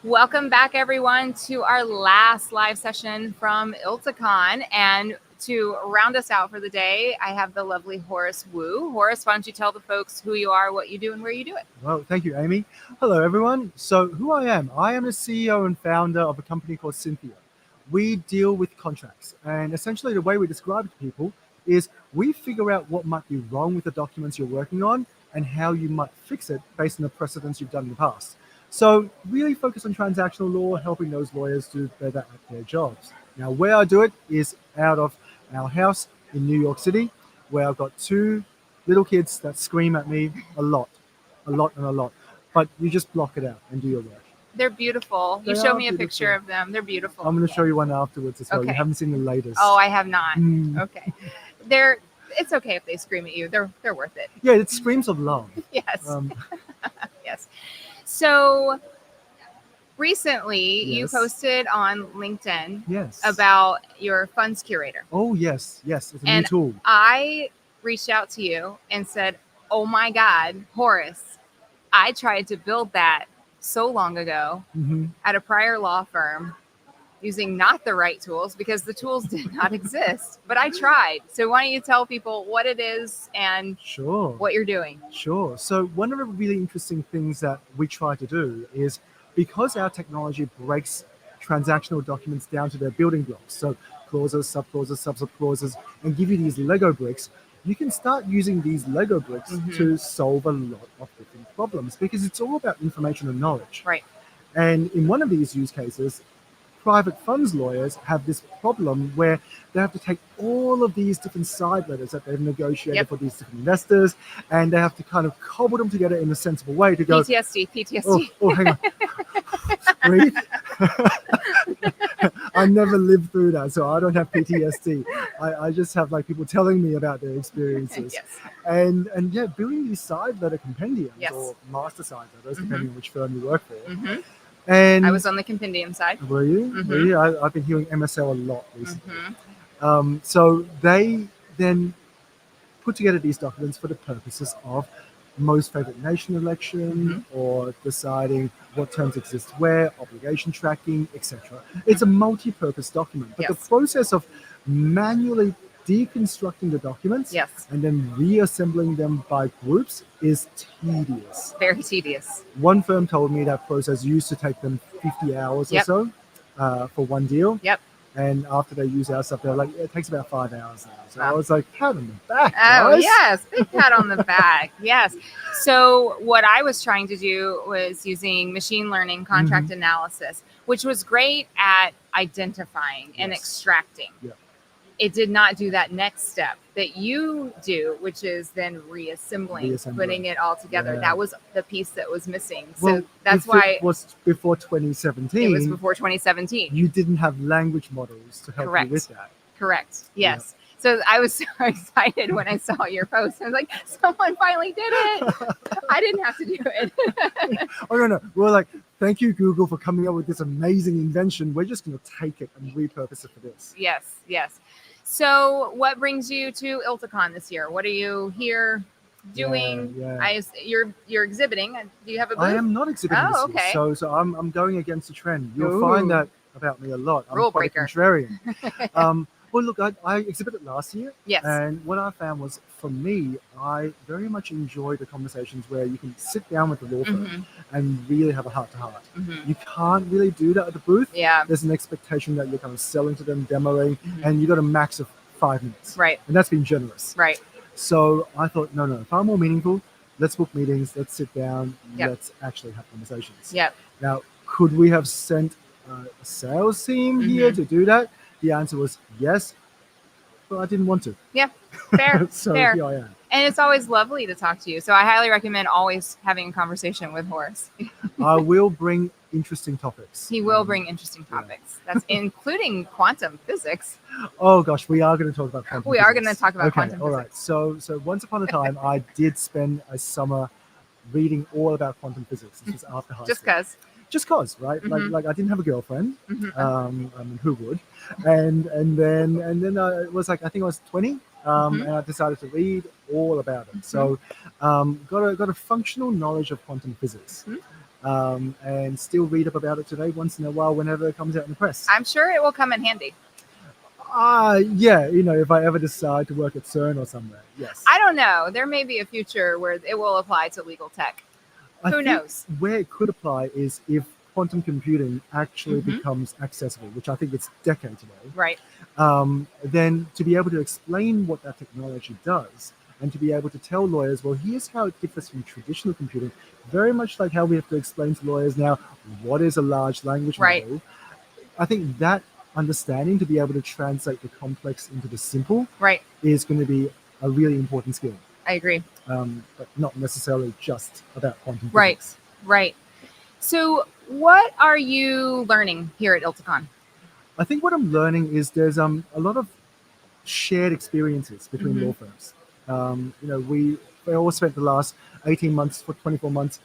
Welcome back, everyone, to our last live session from ILTACON. And to round us out for the day, I have the lovely Horace Wu. Horace, why don't you tell the folks who you are, what you do, and where you do it? Well, thank you, Amy. Hello, everyone. So who I am the CEO and founder of a company called Cynthia. We deal with contracts. And essentially the way we describe it to people is we figure out what might be wrong with the documents you're working on and how you might fix it based on the precedents you've done in the past. So really focus on transactional law, helping those lawyers do better at their jobs. Now, where I do it is out of our house in New York City, where I've got two little kids that scream at me a lot. But you just block it out and do your work. They're beautiful. You They showed are me a picture beautiful. of them. They're beautiful. I'm going to show you one afterwards as well. Okay. You haven't seen the latest. Oh, I have not. Mm. Okay. It's okay if they scream at you. They're worth it. Yeah, it screams of love. Yes. Yes. So recently, you Yes. posted on LinkedIn Yes. about your funds curator. Oh, yes. It's a And new tool. I reached out to you and said, "Oh my God, Horace, I tried to build that so long ago Mm-hmm. at a prior law firm using not the right tools because the tools did not exist, but I tried. So why don't you tell people what it is and Sure. what you're doing?" Sure. So one of the really interesting things that we try to do is because our technology breaks transactional documents down to their building blocks, so clauses, subclauses, subclauses, and give you these Lego bricks, you can start using these Lego bricks to solve a lot of different problems because it's all about information and knowledge. Right. And in one of these use cases, private funds lawyers have this problem where they have to take all of these different side letters that they've negotiated for these different investors, and they have to kind of cobble them together in a sensible way to go, PTSD. oh hang on, breathe. I never lived through that, so I don't have PTSD. I just have like people telling me about their experiences. Yes. And yeah, building these side letter compendiums or master side letters, depending on which firm you work for. And I was on the compendium side. Were you? Were you? I've been hearing MSL a lot recently. So they then put together these documents for the purposes of most favored nation election or deciding what terms exist where, obligation tracking, etc. It's a multi-purpose document, but the process of manually deconstructing the documents and then reassembling them by groups is tedious. Very tedious. One firm told me that process used to take them 50 hours or so for one deal. And after they use our stuff, they're like, it takes about 5 hours now. So I was like, pat on the back, guys. Oh, yes. Big pat on the back. Yes. So what I was trying to do was using machine learning contract analysis, which was great at identifying and extracting. It did not do that next step that you do, which is then reassembling, putting it all together. That was the piece that was missing. So that's why it was before 2017. It was before 2017. You didn't have language models to help you with that. Correct. Yes. So I was so excited when I saw your post. I was like, someone finally did it. I didn't have to do it. Oh, no. We're like, thank you, Google, for coming up with this amazing invention. We're just going to take it and repurpose it for this. Yes. So what brings you to ILTACON this year? What are you here doing? You're exhibiting. Do you have a booth? I am not exhibiting this year. So I'm going against the trend. You'll find that about me a lot. I'm Rule quite breaker. contrarian. Well, look, I exhibited last year. Yes. And what I found was, for me, I very much enjoy the conversations where you can sit down with the law firm and really have a heart-to-heart. You can't really do that at the booth. Yeah. There's an expectation that you're kind of selling to them, demoing, and you got a max of 5 minutes. Right. And that's been generous. Right. So I thought, no, far more meaningful. Let's book meetings. Let's sit down. Let's actually have conversations. Now, could we have sent a sales team here to do that? The answer was yes, but I didn't want to. Yeah, fair. So fair. here I am. And it's always lovely to talk to you. So I highly recommend always having a conversation with Horace. I will bring interesting topics. He will bring interesting topics. That's including quantum physics. Oh gosh, we are going to talk about quantum We physics. are going to talk about quantum all right. physics. So once upon a time, I did spend a summer reading all about quantum physics. This was after high school. Just cause, right? Like I didn't have a girlfriend. I mean, who would? And then I was like, I think I was 20, and I decided to read all about it. So got a functional knowledge of quantum physics. and still read up about it today once in a while whenever it comes out in the press. I'm sure it will come in handy. Yeah, if I ever decide to work at CERN or somewhere, yes. I don't know. There may be a future where it will apply to legal tech. I Who think knows? where it could apply is if quantum computing actually Mhm. becomes accessible, which I think it's decades away. Right. Then to be able to explain what that technology does and to be able to tell lawyers, well, here's how it differs from traditional computing, very much like how we have to explain to lawyers now what is a large language Right. model. I think that understanding to be able to translate the complex into the simple Right. is going to be a really important skill. I agree. But not necessarily just about quantum Right. physics. Right. So, what are you learning here at ILTACON? I think what I'm learning is there's a lot of shared experiences between Mhm. law firms. We all spent the last 18 months for 24 months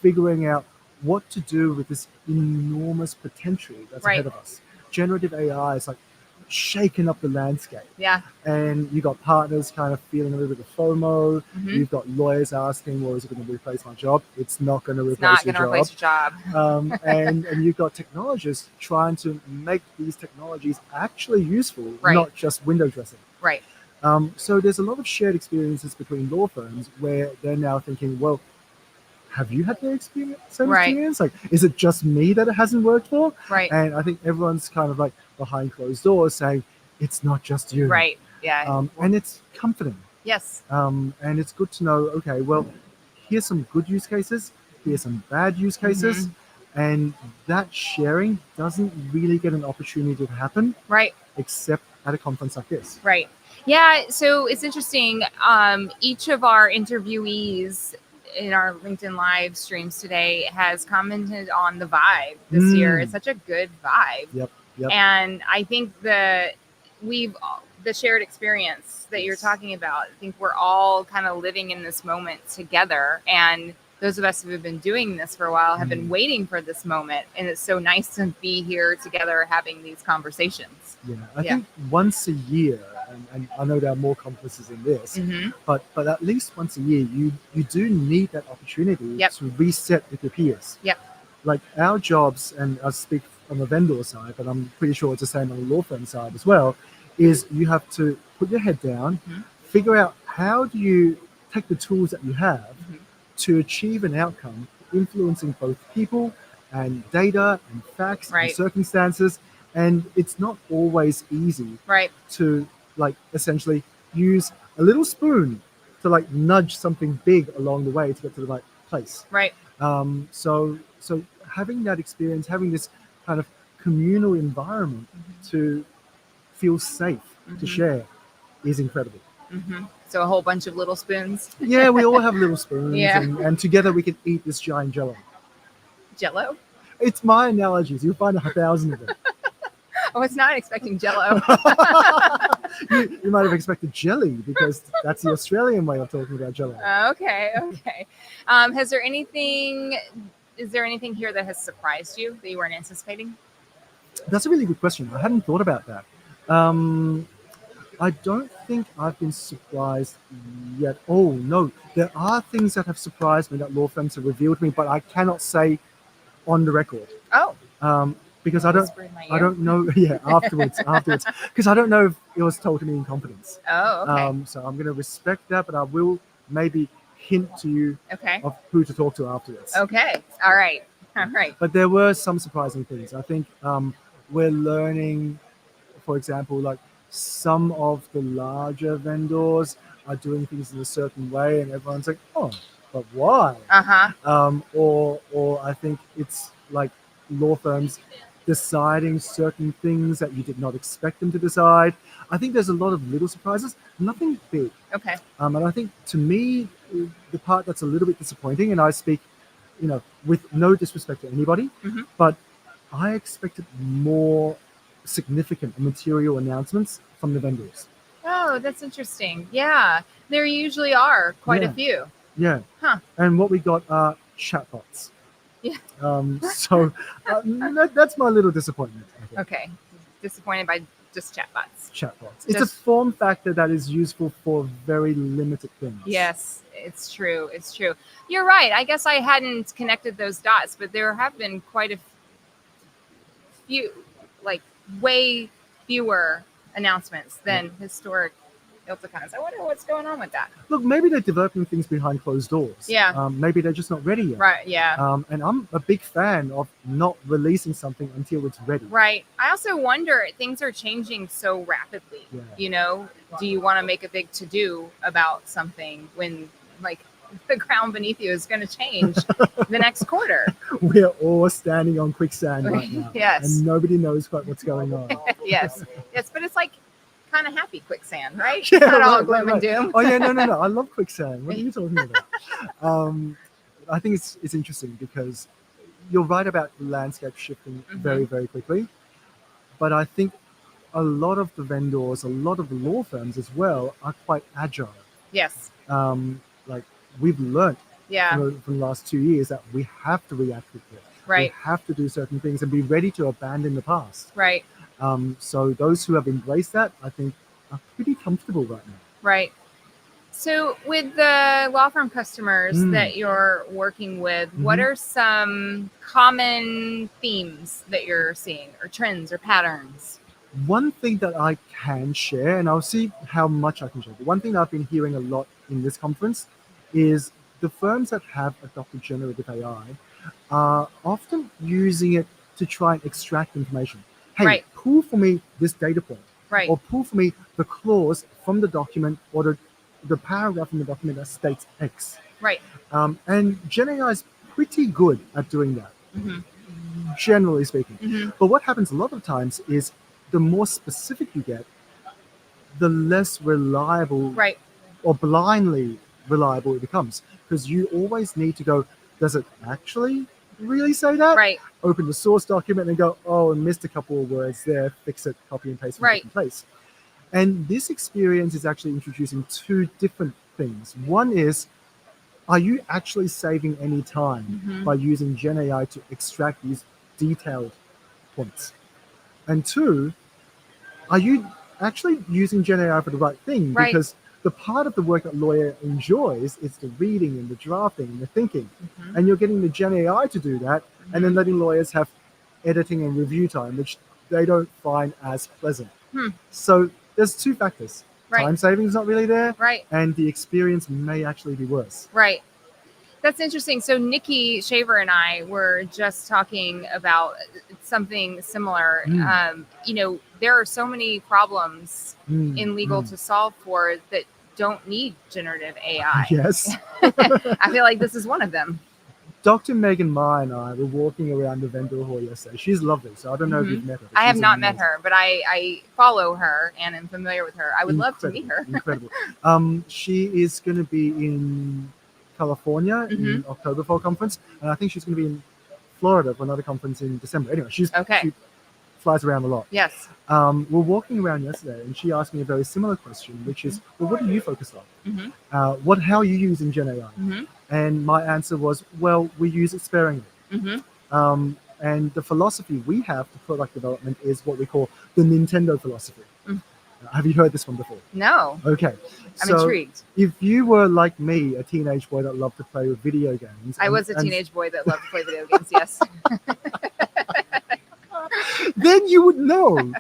figuring out what to do with this enormous potential that's Right. ahead of us. Generative AI is like shaking up the landscape. Yeah. And you got partners kind of feeling a little bit of FOMO. Mhm. You've got lawyers asking, well, is it going to replace my job? It's not going to It's replace not your going to job. replace your job. And you've got technologists trying to make these technologies actually useful, Right. not just window dressing. Right. So there's a lot of shared experiences between law firms where they're now thinking, well, have you had the experience, same Right. experience? Like, is it just me that it hasn't worked for? Right. And I think everyone's kind of like behind closed doors saying, it's not just you. Right. Yeah. And it's comforting. Yes. And it's good to know, okay, well, here's some good use cases, here's some bad use cases, and that sharing doesn't really get an opportunity to happen Right. except at a conference like this. Right. Yeah. So it's interesting. Each of our interviewees in our LinkedIn live streams today has commented on the vibe this year. It's such a good vibe. Yep. And I think the shared experience that you're talking about, I think we're all kind of living in this moment together. And those of us who have been doing this for a while have been waiting for this moment. And it's so nice to be here together having these conversations. Yeah, I think once a year, and I know there are more conferences than this, but at least once a year, you do need that opportunity to reset with your peers. Yep. Like our jobs, and I speak from a vendor side, but I'm pretty sure it's the same on the law firm side as well, is you have to put your head down, figure out how do you take the tools that you have to achieve an outcome influencing both people and data and facts and circumstances. And it's not always easy to like essentially use a little spoon to like nudge something big along the way to get to the right place. Right. So having that experience, having this kind of communal environment to feel safe to share is incredible. So a whole bunch of little spoons. Yeah, we all have little spoons, Yeah. and together we can eat this giant jello. Jello? It's my analogies. You'll find 1,000 of them. I was not expecting Jello. You might have expected jelly because that's the Australian way of talking about jello. Okay. Is there anything here that has surprised you that you weren't anticipating? That's a really good question. I hadn't thought about that. I don't think I've been surprised yet. Oh, no. There are things that have surprised me that law firms have revealed to me, but I cannot say on the record. Oh. Because I don't know. Yeah, afterwards, because I don't know if it was told to me in confidence. Oh, okay. So I'm going to respect that, but I will maybe hint to you of who to talk to afterwards. Okay. All right. But there were some surprising things. I think we're learning, for example, like some of the larger vendors are doing things in a certain way, and everyone's like, oh, but why? Or I think it's like law firms deciding certain things that you did not expect them to decide. I think there's a lot of little surprises, nothing big. Okay. And I think to me, the part that's a little bit disappointing, and I speak, with no disrespect to anybody, but I expected more significant material announcements from the vendors. Oh, that's interesting. Yeah, there usually are quite a few. Yeah. Huh. And what we got are chatbots. Yeah. So that's my little disappointment. Okay. Disappointed by Just chatbots. Chatbots. It's a Just- form factor that is useful for very limited things. Yes, it's true. It's true. You're right. I guess I hadn't connected those dots, but there have been quite a few, like way fewer announcements than historic ILTACONs. I wonder what's going on with that. Look, maybe they're developing things behind closed doors. Yeah. Maybe they're just not ready yet. Right. Yeah. And I'm a big fan of not releasing something until it's ready. Right. I also wonder, things are changing so rapidly. Yeah. You know, do you want to make a big to-do about something when, like, the ground beneath you is going to change the next quarter? We're all standing on quicksand right now. Yes. And nobody knows quite what's going on. Yes. Yes, but it's like kind of happy quicksand, right? Yeah, It's not all right, gloom right, and doom. Oh yeah, no. I love quicksand. What are you talking about? I think it's interesting because you're right about the landscape shifting very, very quickly. But I think a lot of the vendors, a lot of the law firms as well, are quite agile. Yes. Like we've learned Yeah. from the last 2 years that we have to react quickly. Right. We have to do certain things and be ready to abandon the past. Right. So those who have embraced that, I think, are pretty comfortable right now. Right. So with the law firm customers that you're working with, what are some common themes that you're seeing, or trends or patterns? One thing that I can share, and I'll see how much I can share, but one thing I've been hearing a lot in this conference is the firms that have adopted generative AI are often using it to try and extract information. Hey, Right. pull for me this data point. Right. Or pull for me the clause from the document or the paragraph from the document that states X. Right. And Gen AI is pretty good at doing that, generally speaking. But what happens a lot of times is the more specific you get, the less reliable Right. or blindly reliable it becomes. Because you always need to go, does it actually really say that? Right. Open the source document and go, oh, I missed a couple of words there, fix it, copy and paste from a Right. different place. And this experience is actually introducing two different things. One is, are you actually saving any time by using Gen AI to extract these detailed points? And two, are you actually using Gen AI for the right thing? Right. Because the part of the work that lawyer enjoys is the reading and the drafting and the thinking. And you're getting the Gen AI to do that and then letting lawyers have editing and review time, which they don't find as pleasant. So there's two factors. Right. Time saving is not really there, Right. and the experience may actually be worse. Right. That's interesting. So Nikki Shaver and I were just talking about something similar. You know, there are so many problems in legal to solve for that don't need generative AI. Yes. I feel like this is one of them. Dr. Megan Ma and I were walking around the vendor hall yesterday. She's lovely, so I don't know if you've met her. but I have she's not met amazing. her, but I follow her and am familiar with her. I would love to meet her. Incredible. She is going to be in California in October for a conference, and I think she's going to be in Florida for another conference in December. Anyway, she flies around a lot. Yes. We're walking around yesterday, and she asked me a very similar question, which is, well, what are you focused on? How are you using Gen AI? And my answer was, well, we use it sparingly. And the philosophy we have for product development is what we call the Nintendo philosophy. Have you heard this one before? No. Okay. I'm So intrigued. if you were like me, a teenage boy that loved to play with video games. I was a teenage boy that loved to play video games, yes. Then you would know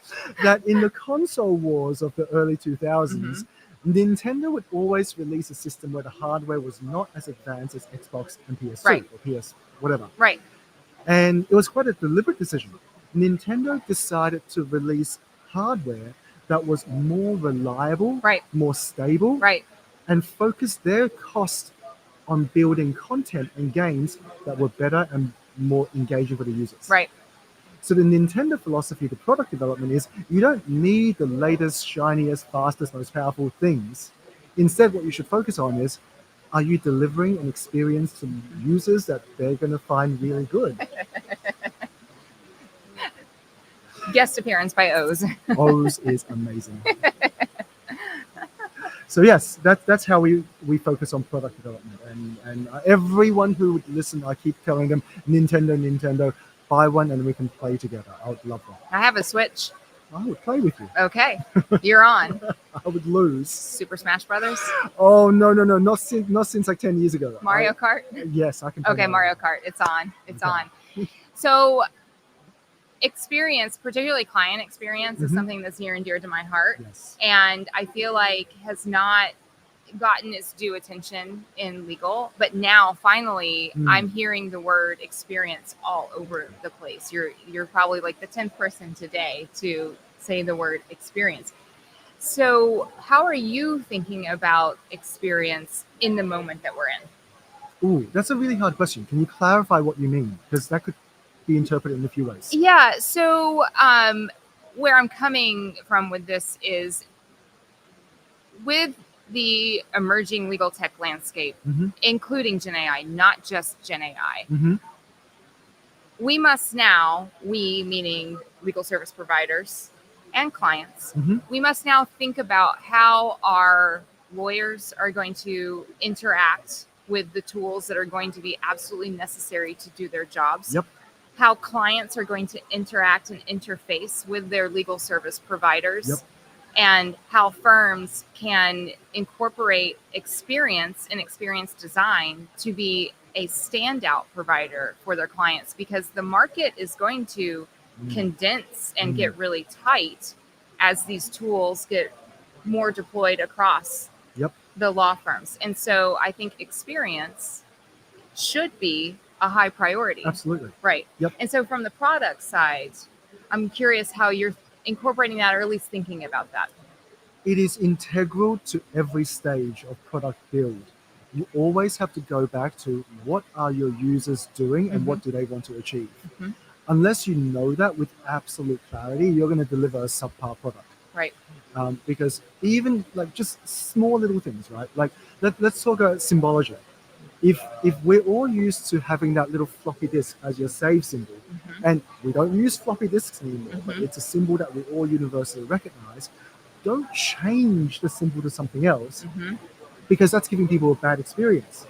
that in the console wars of the early 2000s, Nintendo would always release a system where the hardware was not as advanced as Xbox and PS2 Right. or PS whatever. Right. And it was quite a deliberate decision. Nintendo decided to release hardware that was more reliable, Right. more stable, Right. and focus their cost on building content and games that were better and more engaging for the users. Right. So the Nintendo philosophy to product development is you don't need the latest, shiniest, fastest, most powerful things. Instead, what you should focus on is, are you delivering an experience to users that they're going to find really good? Guest appearance by O's. O's is amazing. So yes, that's how we focus on product development. And everyone who would listen, I keep telling them, Nintendo, buy one and we can play together. I would love that. I have a Switch. I would play with you. Okay, you're on. I would lose. Super Smash Brothers, Oh no, not since like 10 years ago. Mario Kart. Yes, I can. Play Okay, that Mario one. Kart. It's on. It's Okay. on. So experience, particularly client experience, is Mhm. something that's near and dear to my heart, Yes. and I feel like has not gotten its due attention in legal, but now finally I'm hearing the word experience all over the place. You're probably like the 10th person today to say the word experience. So how are you thinking about experience in the moment that we're in? Ooh, that's a really hard question. Can you clarify what you mean? Because that could be interpreted in a few ways. Yeah, so where I'm coming from with this is with the emerging legal tech landscape, Mm-hmm. including Gen AI, not just Gen AI, Mm-hmm. we must now, we meaning legal service providers and clients, Mm-hmm. we must now think about how our lawyers are going to interact with the tools that are going to be absolutely necessary to do their jobs. Yep. How clients are going to interact and interface with their legal service providers. Yep. And how firms can incorporate experience and experience design to be a standout provider for their clients, because the market is going to condense and get really tight as these tools get more deployed across Yep. the law firms. And so I think experience should be a high priority. Absolutely. Right. Yep. And so from the product side, I'm curious how you're incorporating that, or at least thinking about that. It is integral to every stage of product build. You always have to go back to what are your users doing and what do they want to achieve. Mm-hmm. Unless you know that with absolute clarity, you're going to deliver a subpar product. Right. Because even like just small little things, right? Like let's talk about symbology. If we're all used to having that little floppy disk as your save symbol, and we don't use floppy disks anymore, but it's a symbol that we all universally recognize, don't change the symbol to something else, because that's giving people a bad experience,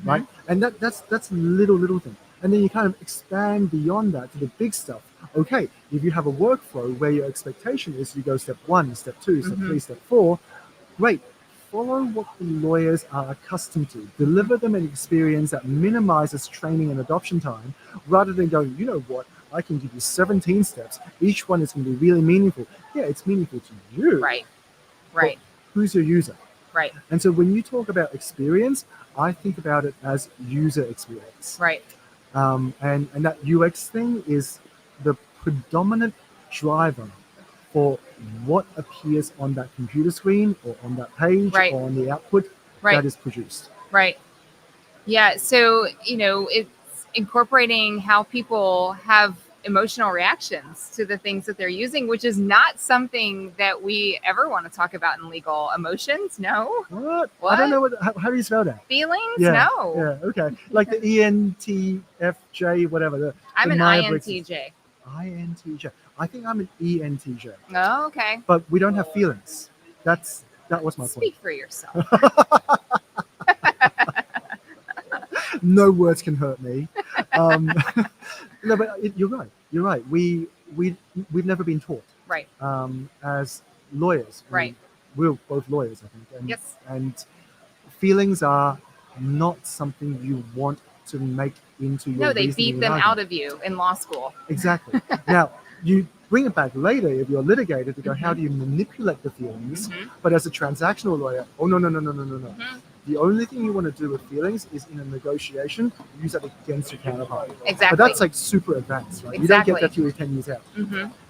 right? And that's little thing. And then you kind of expand beyond that to the big stuff. Okay, if you have a workflow where your expectation is you go step 1, step 2, step 3, step 4, great. Follow what the lawyers are accustomed to. Deliver them an experience that minimizes training and adoption time, rather than going, you know what, I can give you 17 steps. Each one is going to be really meaningful. Yeah, it's meaningful to you. Right. But who's your user? Right. And so when you talk about experience, I think about it as user experience. Right. And that UX thing is the predominant driver for what appears on that computer screen or on that page or on the output that is produced. Right. Yeah. So, it's incorporating how people have emotional reactions to the things that they're using, which is not something that we ever want to talk about in legal. Emotions? No. What? I don't know how do you spell that? Feelings? Yeah. No. Yeah. Okay. Like the ENTFJ, whatever. I'm an INTJ. INTJ. I think I'm an ENTJ. Oh, okay. But we don't have feelings. That was my point. Speak for yourself. No words can hurt me. No, but you're right. You're right. We've never been taught. Right. As lawyers. Right. We're both lawyers, I think. And, yes. And feelings are not something you want to make into your. No, they beat them out of you in law school. Exactly. Now you bring it back later if you're litigated to go, how do you manipulate the feelings? But as a transactional lawyer, no. The only thing you want to do with feelings is in a negotiation, use that against your counterpart. Exactly. But that's like super advanced, right? Exactly. You don't get that till you're 10 years out.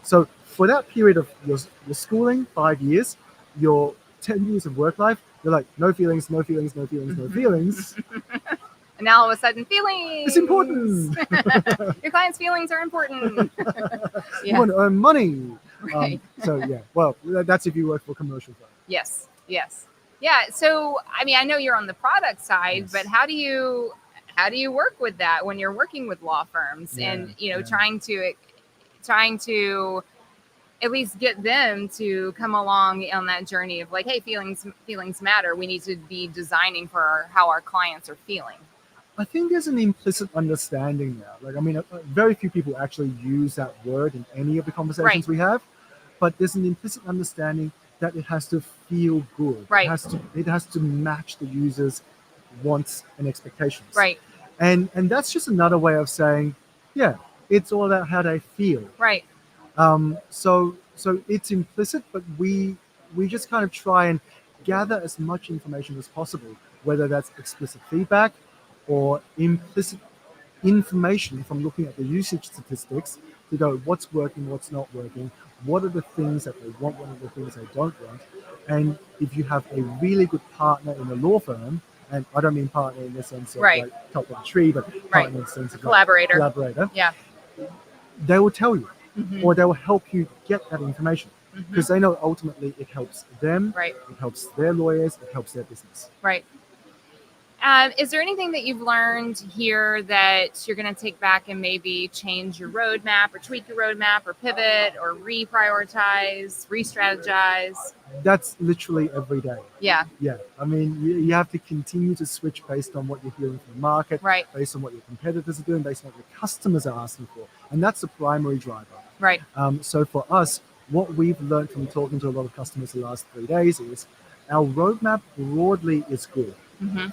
So for that period of your schooling, 5 years, your 10 years of work life, you're like, no feelings. And now all of a sudden, feelings. It's important. Your client's feelings are important. You want to earn money. Right. So yeah, well, that's if you work for commercial firm. Yes. Yeah. So, I mean, I know you're on the product side, but how do you work with that when you're working with law firms and, trying to at least get them to come along on that journey of like, hey, feelings matter. We need to be designing for how our clients are feeling. I think there's an implicit understanding now. Like, I mean, very few people actually use that word in any of the conversations we have. but there's an implicit understanding that it has to feel good. Right. It has to match the user's wants and expectations. Right. And that's just another way of saying, yeah, it's all about how they feel. Right. So it's implicit, but we just kind of try and gather as much information as possible, whether that's explicit feedback or implicit information from looking at the usage statistics to go what's working, what's not working, what are the things that they want, what are the things they don't want. And if you have a really good partner in a law firm, and I don't mean partner in the sense of Right. like top of the tree, but Right. partner in the sense of Collaborator. Collaborator, Yeah. they will tell you, Mhm. or they will help you get that information Mhm. because they know ultimately it helps them, Right. it helps their lawyers, it helps their business. Right. Is there anything that you've learned here that you're going to take back and maybe change your roadmap or tweak your roadmap or pivot or reprioritize, re-strategize? That's literally every day. Yeah. Yeah, I mean, you have to continue to switch based on what you're hearing from the market, Right. based on what your competitors are doing, based on what your customers are asking for. And that's the primary driver. Right. So for us, what we've learned from talking to a lot of customers the last 3 days is our roadmap broadly is good. Mm-hmm.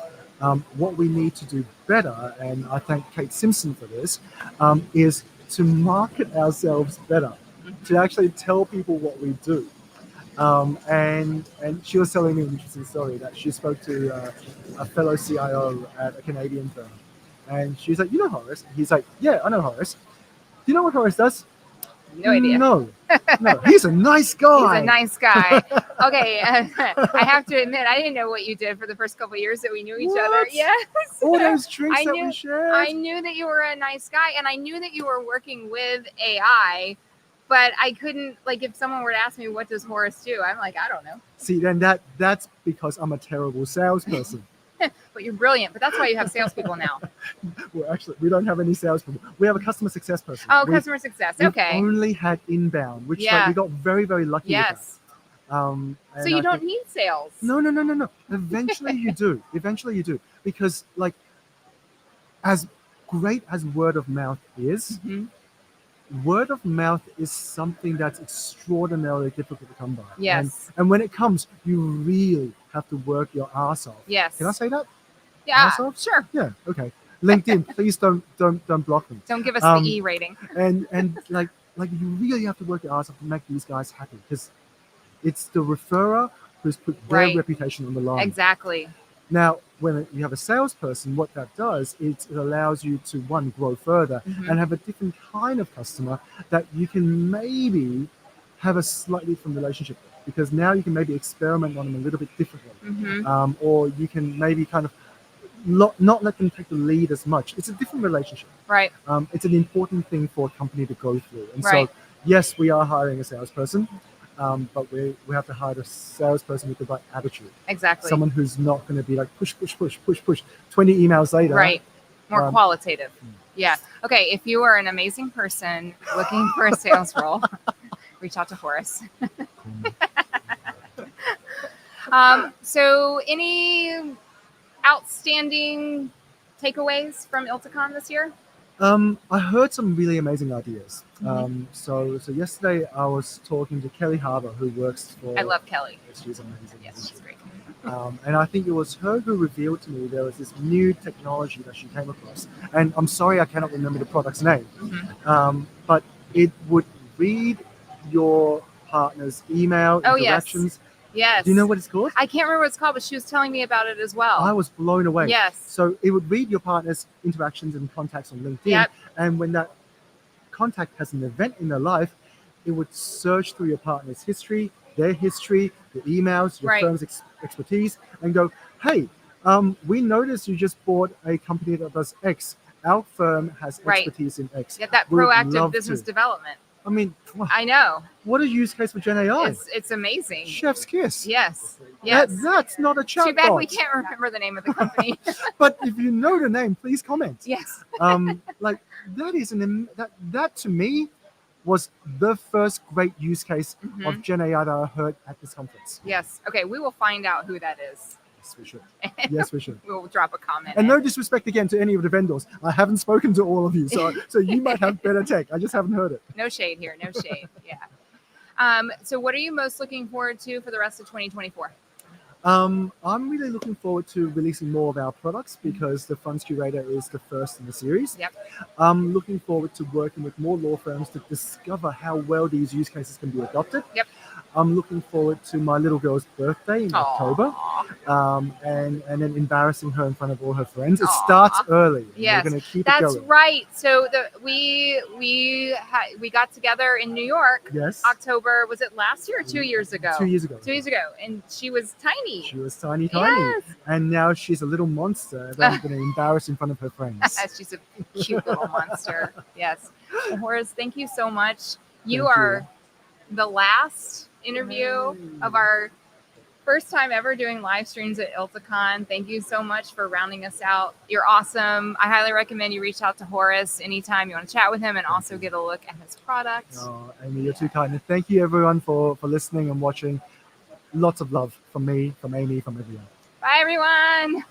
What we need to do better, and I thank Kate Simpson for this, is to market ourselves better, to actually tell people what we do. And she was telling me an interesting story that she spoke to a fellow CIO at a Canadian firm. And she's like, you know Horace? He's like, yeah, I know Horace. Do you know what Horace does? No idea. No. He's a nice guy. He's a nice guy. Okay, I have to admit, I didn't know what you did for the first couple of years that we knew each other. What? Yes. All those drinks I that knew- we shared. I knew that you were a nice guy, and I knew that you were working with AI, but I couldn't, like, if someone were to ask me, what does Horace do? I'm like, I don't know. See, then that's because I'm a terrible salesperson. But you're brilliant, but that's why you have salespeople now. Well, actually, we don't have any salespeople. We have a customer success person. Oh, customer success. We've Okay. only had inbound, which Yeah. like, we got very, very lucky Yes. with that. So you don't need sales. No. Eventually you do. Eventually you do. Because like as great as word of mouth is, Mhm. word of mouth is something that's extraordinarily difficult to come by. Yes. And when it comes, you really have to work your ass off. Yes. Can I say that? Yeah. Ass off? Sure. Yeah. Okay. LinkedIn, please don't block me. Don't give us Um, the E rating. And like you really have to work your ass off to make these guys happy because it's the referrer who's put their Right. reputation on the line. Exactly. Now, when you have a salesperson, what that does is it allows you to, one, grow further Mhm. and have a different kind of customer that you can maybe have a slightly different relationship with because now you can maybe experiment on them a little bit differently. Mm-hmm. Or you can maybe kind of not let them take the lead as much. It's a different relationship. Right. It's an important thing for a company to go through. And Right. so, yes, we are hiring a salesperson, but we have to hire a salesperson with the right attitude. Exactly. Someone who's not going to be like push, 20 emails later. Right. More Um, qualitative. Yeah. Okay. If you are an amazing person looking for a sales role, reach out to Horace. So any outstanding takeaways from ILTACON this year? I heard some really amazing ideas. Mhm. So yesterday I was talking to Kelly Harbour, who works for. I love Kelly. She's amazing. Yes, isn't she's she? great. And I think it was her who revealed to me there was this new technology that she came across. And I'm sorry I cannot remember the product's name, Mhm. but it would read your partner's email Oh, yes. interactions. Yes. Do you know what it's called? I can't remember what it's called, but she was telling me about it as well. I was blown away. Yes. So it would read your partner's interactions and contacts on LinkedIn. Yep. And when that contact has an event in their life, it would search through your partner's history, their history, the emails, your Right. firm's expertise, and go, hey, we noticed you just bought a company that does X. Our firm has Right. expertise in X. Get that We would proactive love business to." development. I mean, I know. what a use case for Gen AI. It's amazing. Chef's kiss. Yes. Yes. That's not a chatbot. Too bad we can't remember the name of the company. But if you know the name, please comment. Yes. Like that is that to me was the first great use case Mhm. of Gen AI that I heard at this conference. Yes. Okay. We will find out who that is. Yes, we should. Yes, we should. We'll drop a comment. And in. no disrespect again to any of the vendors. I haven't spoken to all of you, so you might have better tech. I just haven't heard it. No shade here. No shade. Yeah. So what are you most looking forward to for the rest of 2024? I'm really looking forward to releasing more of our products because the Funds Curator is the first in the series. Yep. I'm looking forward to working with more law firms to discover how well these use cases can be adopted. Yep. I'm looking forward to my little girl's birthday in October, and then embarrassing her in front of all her friends. It starts early. And Yes, we're going to keep it that's going. right. So we got together in New York. Yes. October, was it last year or 2 years ago? 2 years ago. 2 years ago, and she was tiny. She was tiny, Yes. and now she's a little monster that I'm going to embarrass in front of her friends. She's a cute little monster. Yes. Well, Horace, thank you so much. You Thank are the last interview of our first time ever doing live streams at ILTACON. Thank you so much for rounding us out. You're awesome. I highly recommend you reach out to Horace anytime you want to chat with him and also get a look at his product. Oh, Amy, you're too kind. And thank you everyone for listening and watching. Lots of love from me, from Amy, from everyone. Bye, everyone.